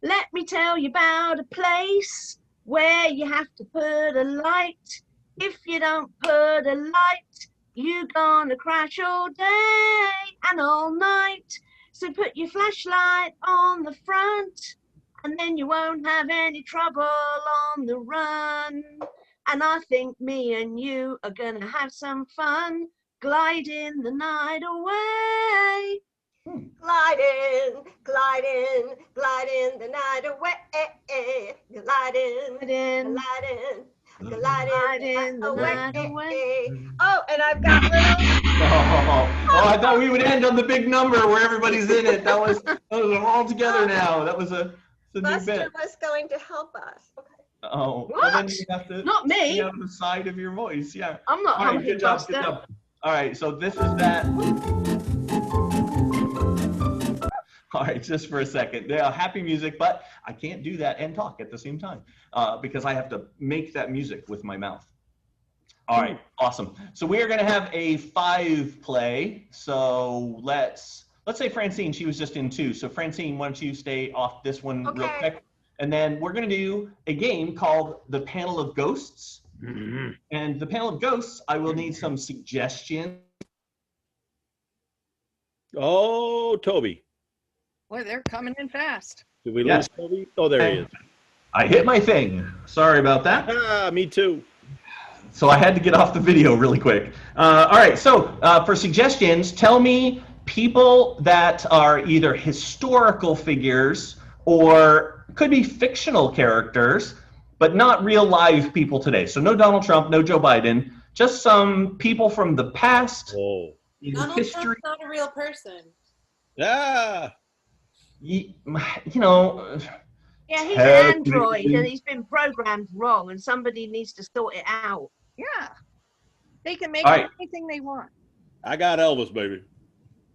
Let me tell you about a place where you have to put a light. If you don't put a light, you're gonna crash all day and all night. So put your flashlight on the front, and then you won't have any trouble on the run. And I think me and you are gonna have some fun gliding the night away. Gliding, gliding, gliding the night away. Gliding, Gliding, gliding, gliding the night away. Oh, and I've got little. Oh, I thought we would end on the big number where everybody's in it. That was all together now. That was a new Buster bit. was going to help us. Okay. Oh, What? well then you have to Not me. sing out of the side of your voice. Yeah. I'm not All right, humping good job, good Buster. job. All right, so this is that. All right, just for a second. Yeah, happy music, but I can't do that and talk at the same time because I have to make that music with my mouth. All right, awesome. So we are going to have a 5 play. So let's say Francine, she was just in 2. So Francine, why don't you stay off this one real Okay. quick? And then we're going to do a game called the Panel of Ghosts. And the Panel of Ghosts, I will need some suggestions. Oh, Toby. Boy, they're coming in fast. Did we Yes. lose Toby? Oh, there he is. I hit my thing. Sorry about that. Ah, me too. So I had to get off the video really quick. All right, so for suggestions, tell me people that are either historical figures or could be fictional characters, but not real live people today. So no Donald Trump, no Joe Biden, just some people from the past Oh. in Donald history. Trump's not a real person. Ah. You know, Yeah, he's Technically- an android and he's been programmed wrong, and somebody needs to sort it out. Yeah. They can make All right. anything they want. I got Elvis, baby.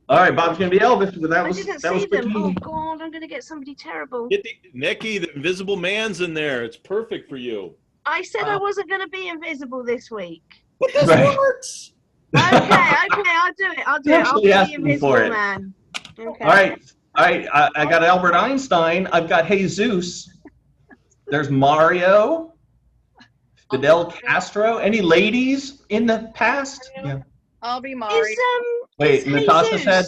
all right, Bob's gonna be Elvis, but that I was didn't that was see them. quick Oh easy. God, I'm gonna get somebody terrible. Get the, Nikki, the Invisible Man's in there. It's perfect for you. I said I wasn't gonna be invisible this week. But this Right. works. Okay, I'll do it. I'll do You it. I'll actually be asked the me invisible for it. man. Okay. All right. I got Albert Einstein. I've got Jesus. There's Mario. Fidel Castro. Any ladies in the past? Yeah. I'll be Mario. Wait, Is Natasha said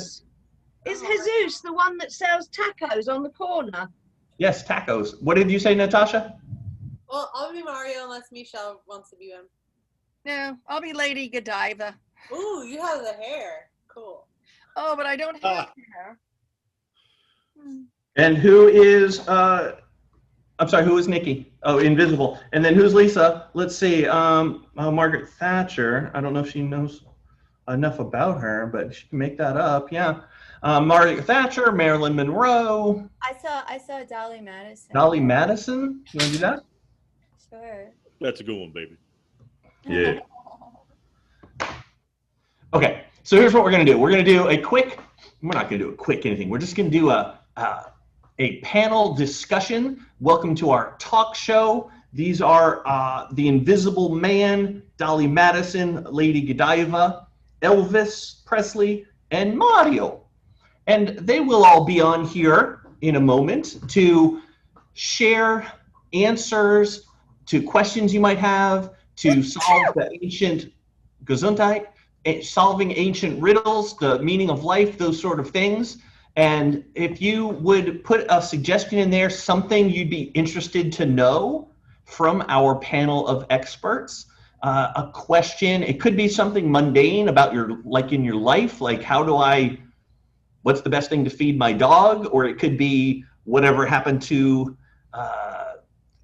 Is Jesus the one that sells tacos on the corner? yes. Tacos. What did you say, Natasha? Well, I'll be Mario unless Michelle wants to be him. No, I'll be Lady Godiva. Ooh, you have the hair. Cool. Oh, but I don't have hair. And who is? I'm sorry. Who is Nikki? Oh, invisible. And then who's Lisa? Let's see. Margaret Thatcher. I don't know if she knows enough about her, but she can make that up. Yeah. Margaret Thatcher, Marilyn Monroe. I saw Dolly Madison. Dolly Madison. You want to do that? Sure. That's a good one, baby. Yeah. Okay, so here's what we're going to do. We're going to do a quick, we're not going to do a quick anything. We're just going to do a panel discussion. Welcome to our talk show. These are the Invisible Man, Dolly Madison, Lady Godiva, Elvis Presley, and Mario. And they will all be on here in a moment to share answers to questions you might have, to solve the ancient Gesundheit, solving ancient riddles, the meaning of life, those sort of things. And if you would put a suggestion in there, something you'd be interested to know from our panel of experts, a question, it could be something mundane about your, like in your life, like what's the best thing to feed my dog? Or it could be whatever happened to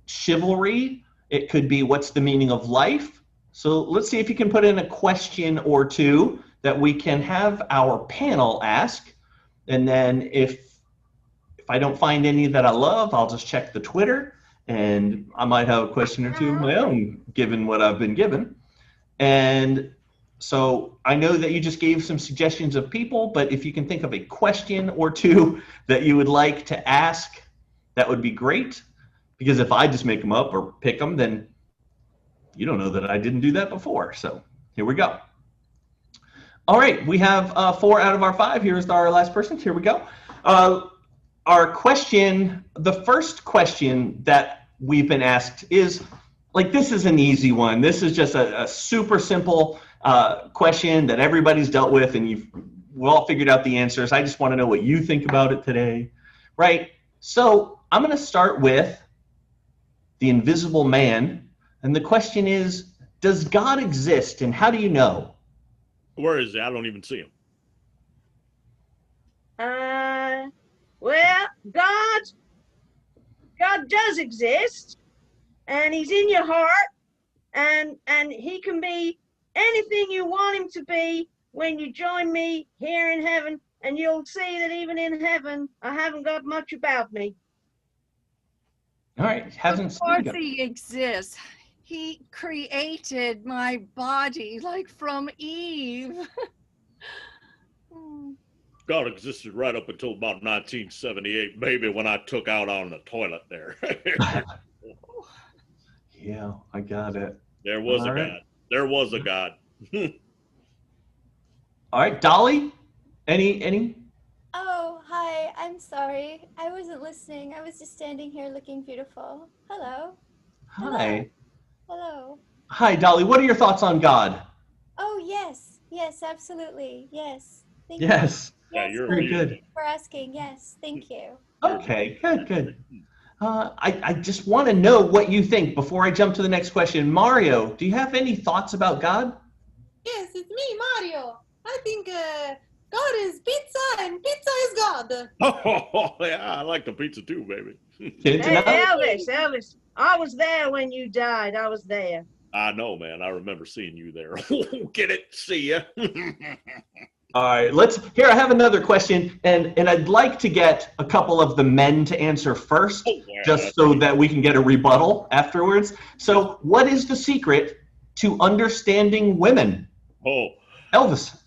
chivalry. It could be what's the meaning of life. So let's see if you can put in a question or two that we can have our panel ask. And then if I don't find any that I love, I'll just check the Twitter and I might have a question or two of my own, given what I've been given. And so I know that you just gave some suggestions of people, but if you can think of a question or two that you would like to ask, that would be great. Because if I just make them up or pick them, then you don't know that I didn't do that before. So here we go. All right, we have 4 out of our 5. Here's our last person. Here we go. Our question, the first question that we've been asked is, like, this is an easy one. This is just a super simple question that everybody's dealt with, and we've all figured out the answers. I just want to know what you think about it today, right? So I'm going to start with the Invisible Man. And the question is, does God exist, and how do you know? Where is he? I don't even see him. Well, God does exist, and he's in your heart, and he can be anything you want him to be when you join me here in heaven, and you'll see that even in heaven, I haven't got much about me. All right, hasn't Of course he exists. He created my body, like from Eve. God existed right up until about 1978, maybe, when I took out on the toilet there. Yeah, I got it. There was All a right. God. There was a God. All right, Dolly, any? Oh, hi. I'm sorry. I wasn't listening. I was just standing here looking beautiful. Hello. Hi. Hello. Hi, Dolly. What are your thoughts on God? Oh, yes. Yes, absolutely. Yes. Thank you. Yes. Yeah, Yes, you're Very good. thank you for asking. Yes. Thank you. Okay, good. I just want to know what you think before I jump to the next question. Mario, do you have any thoughts about God? Yes, it's me, Mario. I think God is pizza and pizza is God. Oh, yeah, I like the pizza too, baby. Good to Hey, know. Elvis, I was there when you died. I was there. I know, man. I remember seeing you there. Get it? See ya. All right, I have another question, and I'd like to get a couple of the men to answer first, Oh, yeah, just so that we can get a rebuttal afterwards. So what is the secret to understanding women? Oh, Elvis.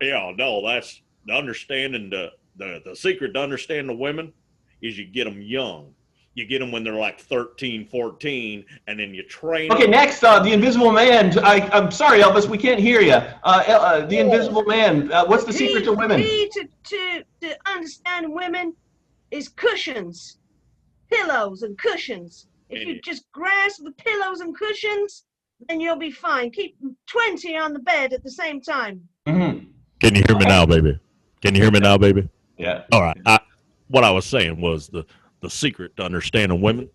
yeah, no, that's the understanding. The secret to understand the women is you get them young. You get them when they're like 13, 14, and then you train Okay, them. next, the Invisible Man. I'm sorry, Elvis, we can't hear you. The Invisible Man, what's the secret to women? Key to understand women is cushions, pillows and cushions. If you just grasp the pillows and cushions, then you'll be fine. Keep 20 on the bed at the same time. Mhm. Can you hear me now, baby? Can you hear me now, baby? Yeah. All right. What I was saying was the secret to understanding women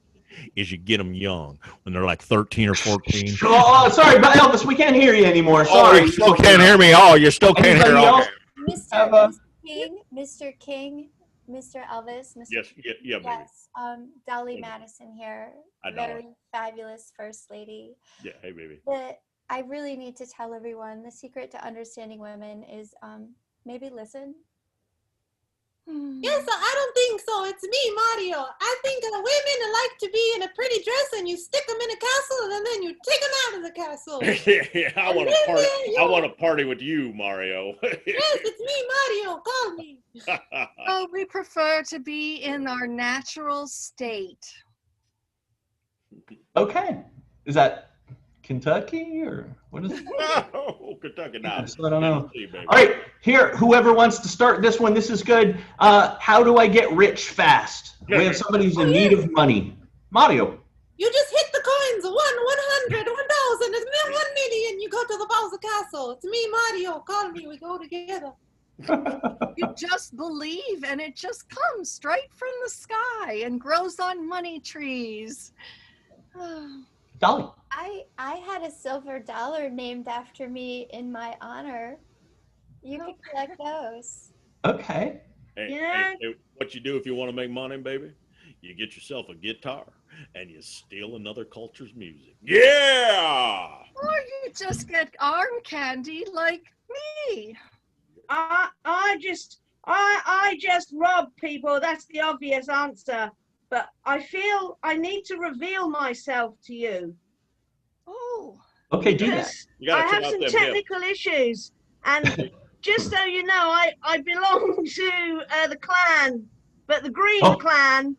is you get them young when they're like 13 or 14. Oh, sorry, but Elvis, we can't hear you anymore. Sorry. Oh, you still can't hear me. Oh, you still can't hear. Anybody else? Okay. Have a- Mr. King, Mr. Elvis, Mr. Yes, yeah, baby. Yes, Dolly Baby. Madison here, Hi, Dolly. very fabulous first lady. Yeah, hey, baby. But I really need to tell everyone the secret to understanding women is maybe listen. Yes, I don't think so. It's me, Mario. I think women like to be in a pretty dress, and you stick them in a castle, and then you take them out of the castle. Yeah, I want to party. I want to party with you, Mario. Yes, it's me, Mario. Call me. Oh, we prefer to be in our natural state. Okay. Is that Kentucky or what is it? Oh, Kentucky, now. So I don't know. Tennessee, baby. All right, here, whoever wants to start this one, this is good. How do I get rich fast? We have somebody who's in need of money. Mario. You just hit the coins. 1, 100, 1,000, and then 1 million. You go to the Bowser Castle. It's me, Mario. Call me. We go together. You just believe and it just comes straight from the sky and grows on money trees. Dolly. I had a silver dollar named after me in my honor. You can collect those. Okay. Hey, Yeah. hey, what you do if you want to make money, baby? You get yourself a guitar and you steal another culture's music. Yeah! Or you just get arm candy like me. I just rob people. That's the obvious answer. But I feel I need to reveal myself to you. Oh, Okay, do that. Because You gotta I check have out some them technical issues. And just so you know, I belong to the clan, but the Green Oh. Clan,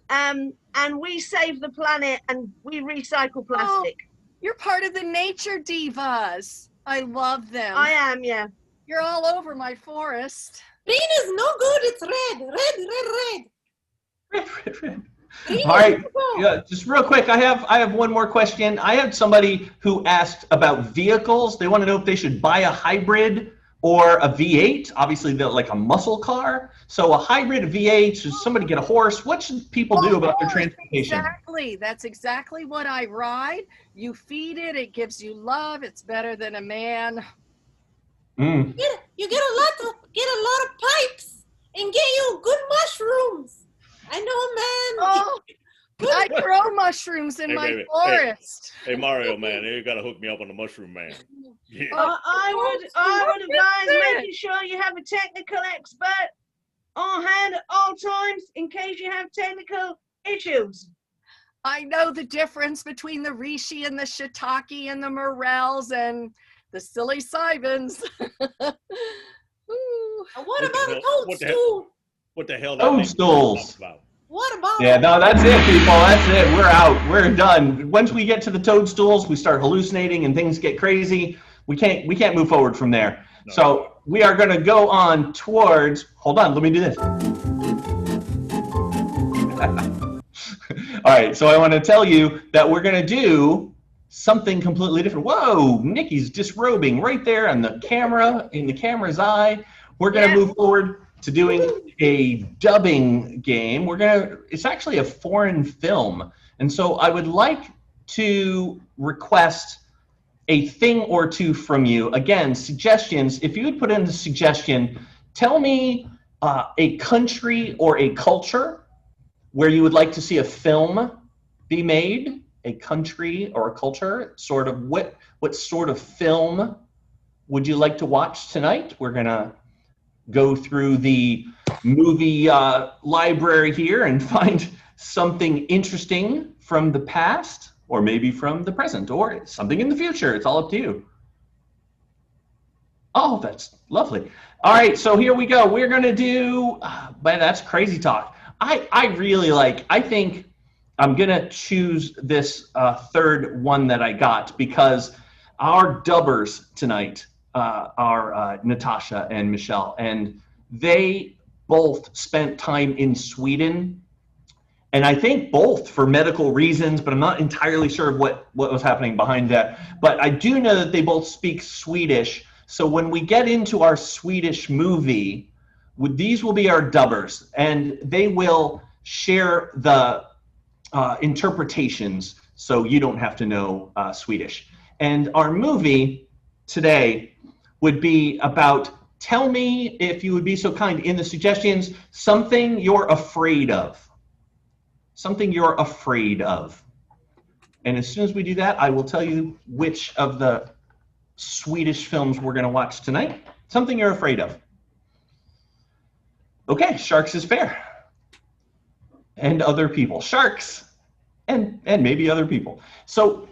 and we save the planet and we recycle plastic. you're part of the nature divas. I love them. I am, yeah. You're all over my forest. Green is no good. It's red. Red. Green All right. is no good. Yeah, just real quick, I have one more question. I had somebody who asked about vehicles. They want to know if they should buy a hybrid or a V8. Obviously, they're like a muscle car. So a hybrid, a V8, should somebody get a horse? What should people do about their transportation? Exactly. That's exactly what I ride. You feed it. It gives you love. It's better than a man. Mm. You get a lot of pipes and get you good mushrooms. I know a man. Oh, I grow mushrooms in Hey, my baby, hey. forest. Hey, Mario, man, you got to hook me up on the mushroom, man. Yeah. I would advise making sure you have a technical expert on hand at all times in case you have technical issues. I know the difference between the reishi and the shiitake and the morels and the silly sivens. Ooh. What What the about hell- a what the toadstool? What the hell that name Toadstools. about? What about Yeah, no, that's it, people. That's it. We're out. We're done. Once we get to the toadstools, we start hallucinating and things get crazy. We can't move forward from there. No. So we are going to go on towards. Hold on, let me do this. All right, so I want to tell you that we're going to do something completely different. Whoa, Nikki's disrobing right there on the camera, in the camera's eye. We're going to move forward to doing a dubbing game. It's actually a foreign film. And so I would like to request a thing or two from you. Again, suggestions. If you would put in the suggestion, tell me a country or a culture where you would like to see a film be made, a country or a culture, sort of what sort of film would you like to watch tonight? We're gonna go through the movie library here and find something interesting from the past, or maybe from the present, or something in the future. It's all up to you. Oh, that's lovely. All right, so here we go. We're gonna do, man, that's crazy talk. I think I'm gonna choose this third one that I got because our dubbers tonight are Natasha and Michelle, and they both spent time in Sweden, And I think both for medical reasons, but I'm not entirely sure of what was happening behind that. But I do know that they both speak Swedish. So when we get into our Swedish movie, these will be our dubbers, and they will share the interpretations, so you don't have to know Swedish. And our movie today would be about, tell me, if you would be so kind, in the suggestions, something you're afraid of. Something you're afraid of. And as soon as we do that, I will tell you which of the Swedish films we're going to watch tonight. Something you're afraid of. Okay, sharks is fair. And other people. Sharks and maybe other people. So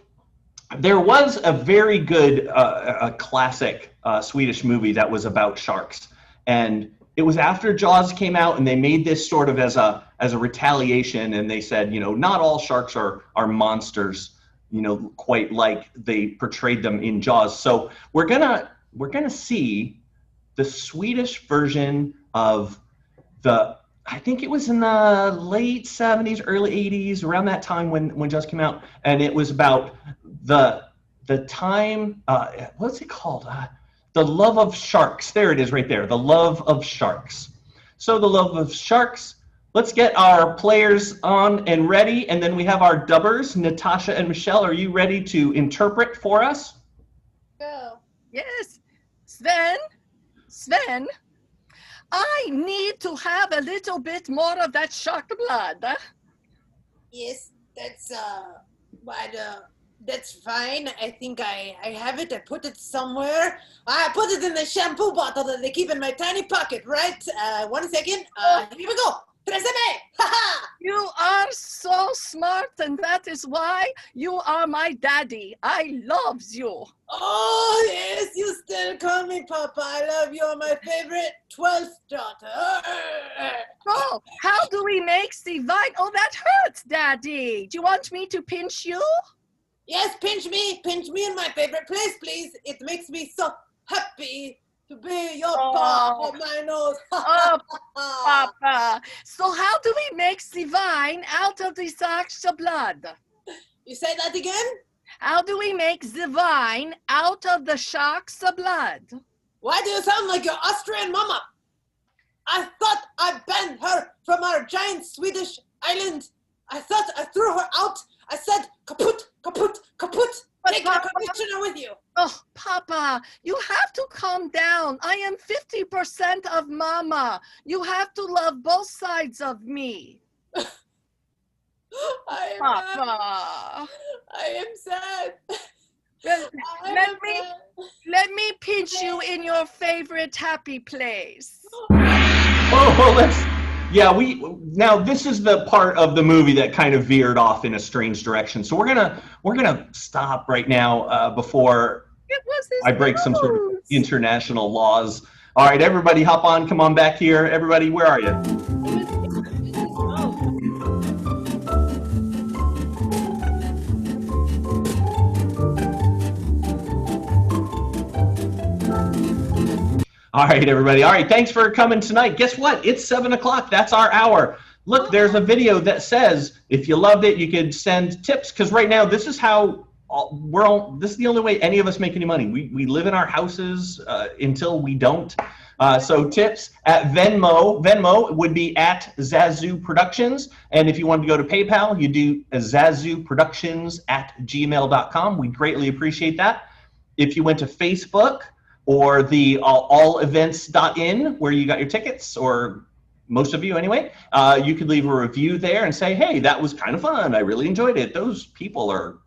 there was a very good a classic Swedish movie that was about sharks. And it was after Jaws came out, and they made this sort of as a retaliation, and they said, you know, not all sharks are monsters, you know, quite like they portrayed them in Jaws. So we're gonna see the Swedish version of I think it was in the late 70s, early 80s, around that time when Jaws came out, and it was about the time, what's it called? The Love of Sharks. There it is right there, The Love of Sharks. So The Love of Sharks. Let's get our players on and ready, and then we have our dubbers, Natasha and Michelle. Are you ready to interpret for us? Go. Yes. Sven, I need to have a little bit more of that shark blood. Yes, that's fine. I think I have it. I put it somewhere. I put it in the shampoo bottle that they keep in my tiny pocket, right? 1 second. Here we go. Tresemme! Ha-ha! You are so smart, and that is why you are my daddy. I loves you. Oh, yes, you still call me Papa. I love you. You're my favorite 12th daughter. Oh, how do we make the vine? Oh, that hurts, Daddy. Do you want me to pinch you? Yes, pinch me in my favorite place, please. It makes me so happy to be your paw on my nose. Oh, Papa. So how do we make the vine out of the shark's blood? You say that again? How do we make the vine out of the shark's blood? Why do you sound like your Austrian mama? I thought I banned her from our giant Swedish island. I thought I threw her out. I said, kaput, kaput, kaput. Take your commissioner with you. Oh, Papa, you have to calm down. I am 50% of Mama. You have to love both sides of me. I am sad. Well, let me pinch you in your favorite happy place. Now this is the part of the movie that kind of veered off in a strange direction. So we're gonna stop right now before I break some sort of international laws. All right, everybody, hop on, come on back here. Everybody, where are you? All right, everybody. All right, thanks for coming tonight. Guess what? It's 7 o'clock. That's our hour. Look, there's a video that says if you loved it, you could send tips. Because right now, this is how this is the only way any of us make any money. We live in our houses until we don't. So tips at Venmo. Venmo would be at Zazu Productions. And if you want to go to PayPal, you do zazuproductions@gmail.com. We greatly appreciate that. If you went to Facebook, or the allevents.in where you got your tickets, or most of you anyway, you could leave a review there and say, hey, that was kind of fun. I really enjoyed it. Those people are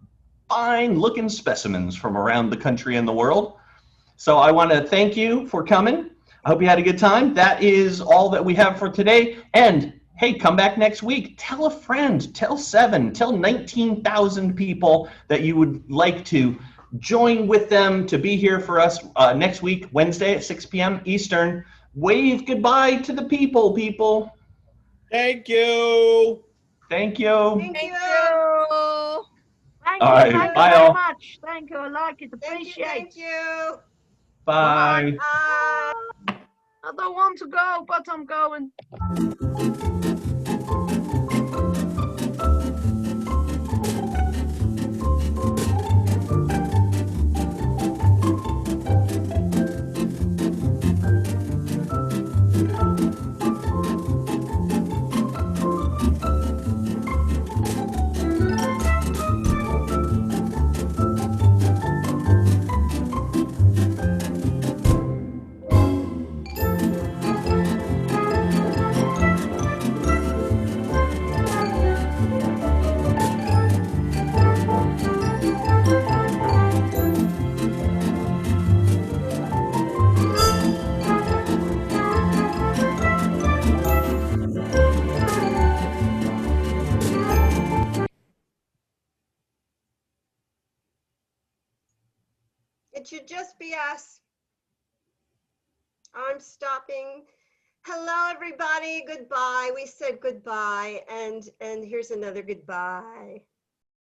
fine looking specimens from around the country and the world. So I want to thank you for coming. I hope you had a good time. That is all that we have for today. And hey, come back next week. Tell a friend, tell 7, tell 19,000 people that you would like to join with them to be here for us next week, Wednesday at 6 p.m. Eastern. Wave goodbye to the people. Thank you. Thank you. All right, Thank bye you all. very much. Thank you. I like it. Appreciate it. Thank you. Bye. Bye. I don't want to go, but I'm going. It should just be us. I'm stopping. Hello, everybody. Goodbye. We said goodbye, and here's another goodbye.